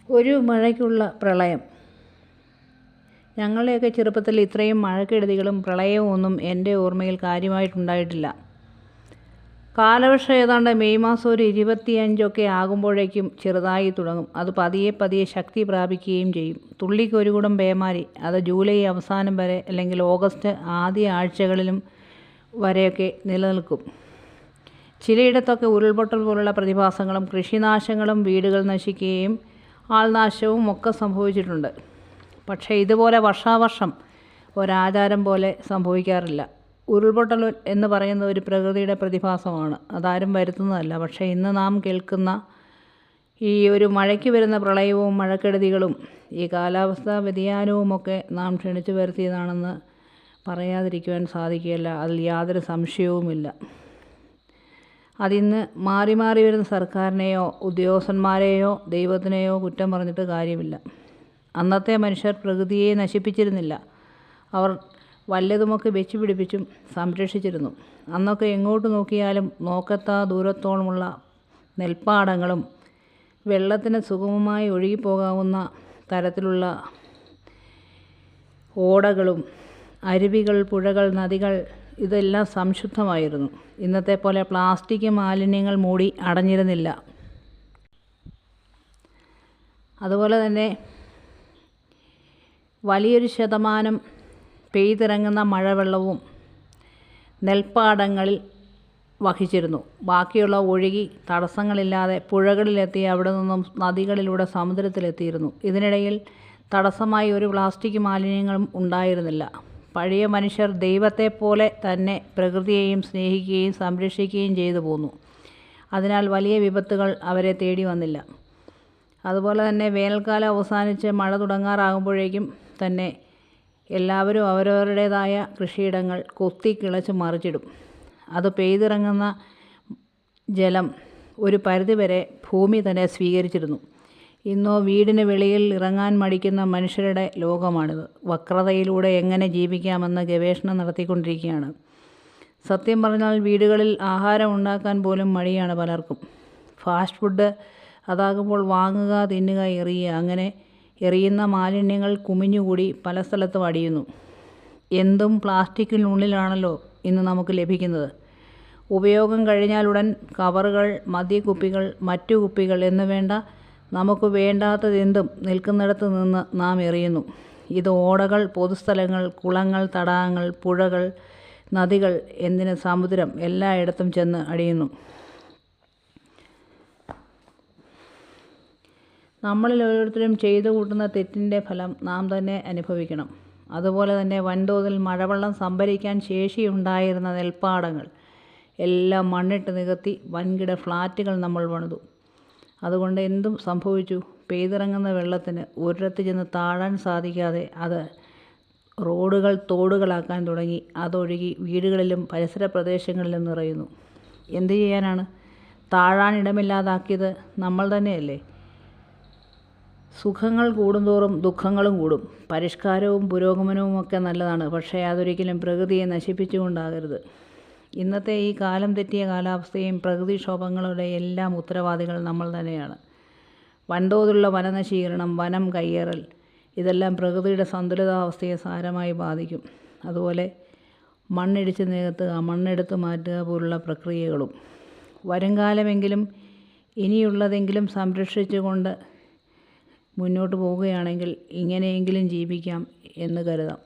ഒരു മഴയ്ക്കുള്ള പ്രളയം. ഞങ്ങളുടെയൊക്കെ ചെറുപ്പത്തിൽ ഇത്രയും മഴക്കെടുതികളും പ്രളയവും ഒന്നും എൻ്റെ ഓർമ്മയിൽ കാര്യമായിട്ടുണ്ടായിട്ടില്ല. കാലവർഷം ഏതാണ്ട് മെയ് മാസം ഒരു 25 ആകുമ്പോഴേക്കും ചെറുതായി തുടങ്ങും. അത് പതിയെ പതിയെ ശക്തി പ്രാപിക്കുകയും ചെയ്യും. തുള്ളിക്കൊരു കുടം പേമാരി. അത് ജൂലൈ അവസാനം വരെ അല്ലെങ്കിൽ ഓഗസ്റ്റ് ആദ്യ ആഴ്ചകളിലും വരെയൊക്കെ നിലനിൽക്കും. ചിലയിടത്തൊക്കെ ഉരുൾപൊട്ടൽ പോലുള്ള പ്രതിഭാസങ്ങളും കൃഷിനാശങ്ങളും വീടുകൾ നശിക്കുകയും ആൾനാശവും ഒക്കെ സംഭവിച്ചിട്ടുണ്ട്. പക്ഷേ ഇതുപോലെ വർഷാവർഷം ഒരാചാരം പോലെ സംഭവിക്കാറില്ല. ഉരുൾപൊട്ടൽ എന്ന് പറയുന്നത് ഒരു പ്രകൃതിയുടെ പ്രതിഭാസമാണ്. അതാരും വരുത്തുന്നതല്ല. പക്ഷേ ഇന്ന് നാം കേൾക്കുന്ന ഈ ഒരു മഴയ്ക്ക് വരുന്ന പ്രളയവും മഴക്കെടുതികളും ഈ കാലാവസ്ഥാ വ്യതിയാനവുമൊക്കെ നാം ക്ഷണിച്ചു വരുത്തിയതാണെന്ന് പറയാതിരിക്കുവാൻ സാധിക്കുകയില്ല. അതിൽ യാതൊരു സംശയവുമില്ല. അതിന്ന് മാറി മാറി വരുന്ന സർക്കാരിനെയോ ഉദ്യോഗസ്ഥന്മാരെയോ ദൈവത്തിനെയോ കുറ്റം പറഞ്ഞിട്ട് കാര്യമില്ല. അന്നത്തെ മനുഷ്യർ പ്രകൃതിയെ നശിപ്പിച്ചിരുന്നില്ല. അവർ വല്ലതുമൊക്കെ വെച്ച് പിടിപ്പിച്ചും സംരക്ഷിച്ചിരുന്നു. അന്നൊക്കെ എങ്ങോട്ട് നോക്കിയാലും നോക്കെത്താ ദൂരത്തോളമുള്ള നെൽപ്പാടങ്ങളും വെള്ളത്തിന് സുഗമമായി ഒഴുകിപ്പോകാവുന്ന തരത്തിലുള്ള ഓടകളും അരുവികൾ, പുഴകൾ, നദികൾ ഇതെല്ലാം സംശുദ്ധമായിരുന്നു. ഇന്നത്തെ പോലെ പ്ലാസ്റ്റിക് മാലിന്യങ്ങൾ മൂടി അടഞ്ഞിരുന്നില്ല. അതുപോലെ തന്നെ വലിയൊരു ശതമാനം പെയ്തിറങ്ങുന്ന മഴവെള്ളവും നെൽപ്പാടങ്ങളിൽ വഹിച്ചിരുന്നു. ബാക്കിയുള്ള ഒഴുകി തടസ്സങ്ങളില്ലാതെ പുഴകളിലെത്തി അവിടെ നിന്നും നദികളിലൂടെ സമുദ്രത്തിലെത്തിയിരുന്നു. ഇതിനിടയിൽ തടസ്സമായി ഒരു പ്ലാസ്റ്റിക് മാലിന്യങ്ങളും ഉണ്ടായിരുന്നില്ല. പഴയ മനുഷ്യർ ദൈവത്തെപ്പോലെ തന്നെ പ്രകൃതിയെയും സ്നേഹിക്കുകയും സംരക്ഷിക്കുകയും ചെയ്തു പോന്നു. അതിനാൽ വലിയ വിപത്തുകൾ അവരെ തേടി വന്നില്ല. അതുപോലെ തന്നെ വേനൽക്കാലം അവസാനിച്ച് മഴ തുടങ്ങാറാകുമ്പോഴേക്കും തന്നെ എല്ലാവരും അവരവരുടേതായ കൃഷിയിടങ്ങൾ കൊത്തി കിളച്ച് മറിച്ചിടും. അത് പെയ്തിറങ്ങുന്ന ജലം ഒരു പരിധിവരെ ഭൂമി തന്നെ സ്വീകരിച്ചിരുന്നു. ഇന്നോ വീടിന് വെളിയിൽ ഇറങ്ങാൻ മടിക്കുന്ന മനുഷ്യരുടെ ലോകമാണിത്. വക്രതയിലൂടെ എങ്ങനെ ജീവിക്കാമെന്ന് ഗവേഷണം നടത്തിക്കൊണ്ടിരിക്കുകയാണ്. സത്യം പറഞ്ഞാൽ വീടുകളിൽ ആഹാരം ഉണ്ടാക്കാൻ പോലും മടിയാണ് പലർക്കും. ഫാസ്റ്റ് ഫുഡ് അതാകുമ്പോൾ വാങ്ങുക, തിന്നുക, എറിയുക. അങ്ങനെ എറിയുന്ന മാലിന്യങ്ങൾ കുമിഞ്ഞുകൂടി പല സ്ഥലത്തും അടിയുന്നു. എന്തും പ്ലാസ്റ്റിക്കിനുള്ളിലാണല്ലോ ഇന്ന് നമുക്ക് ലഭിക്കുന്നത്. ഉപയോഗം കഴിഞ്ഞാലുടൻ കവറുകൾ, മദ്യക്കുപ്പികൾ, മറ്റു കുപ്പികൾ എന്ന് വേണ്ട നമുക്ക് വേണ്ടാത്തതെന്തും നിൽക്കുന്നിടത്ത് നിന്ന് നാം എറിയുന്നു. ഇത് ഓടകൾ, പൊതുസ്ഥലങ്ങൾ, കുളങ്ങൾ, തടാകങ്ങൾ, പുഴകൾ, നദികൾ, എന്തിന് സമുദ്രം എല്ലായിടത്തും ചെന്ന് അടിയുന്നു. നമ്മളിൽ ഓരോരുത്തരും ചെയ്തു കൂട്ടുന്ന തെറ്റിൻ്റെ ഫലം നാം തന്നെ അനുഭവിക്കണം. അതുപോലെ തന്നെ വൻതോതിൽ മഴവെള്ളം സംഭരിക്കാൻ ശേഷിയുണ്ടായിരുന്ന നെൽപ്പാടങ്ങൾ എല്ലാം മണ്ണിട്ട് നികത്തി വൻകിട ഫ്ലാറ്റുകൾ നമ്മൾ പണിതു. അതുകൊണ്ട് എന്തും സംഭവിച്ചു. പെയ്തിറങ്ങുന്ന വെള്ളത്തിന് ഒരിടത്ത് ചെന്ന് താഴാൻ സാധിക്കാതെ അത് റോഡുകൾ, തോടുകളാക്കാൻ തുടങ്ങി. അതൊഴുകി വീടുകളിലും പരിസര പ്രദേശങ്ങളിലും നിറയുന്നു. എന്തു ചെയ്യാനാണ്? താഴാൻ ഇടമില്ലാതാക്കിയത് നമ്മൾ തന്നെയല്ലേ. സുഖങ്ങൾ കൂടുന്തോറും ദുഃഖങ്ങളും കൂടും. പരിഷ്കാരവും പുരോഗമനവും ഒക്കെ നല്ലതാണ്. പക്ഷേ അതൊരിക്കലും പ്രകൃതിയെ നശിപ്പിച്ചുകൊണ്ടാകരുത്. ഇന്നത്തെ ഈ കാലം തെറ്റിയ കാലാവസ്ഥയും പ്രകൃതിക്ഷോഭങ്ങളുടെ എല്ലാം ഉത്തരവാദികൾ നമ്മൾ തന്നെയാണ്. വൻതോതിലുള്ള വനനശീകരണം, വനം കയ്യേറൽ ഇതെല്ലാം പ്രകൃതിയുടെ സന്തുലിതാവസ്ഥയെ സാരമായി ബാധിക്കും. അതുപോലെ മണ്ണിടിച്ച് നികത്തുക, മണ്ണെടുത്ത് മാറ്റുക പോലുള്ള പ്രക്രിയകളും. വരുംകാലമെങ്കിലും ഇനിയുള്ളതെങ്കിലും സംരക്ഷിച്ചുകൊണ്ട് മുന്നോട്ട് പോവുകയാണെങ്കിൽ ഇങ്ങനെയെങ്കിലും ജീവിക്കാം എന്ന് കരുതാം.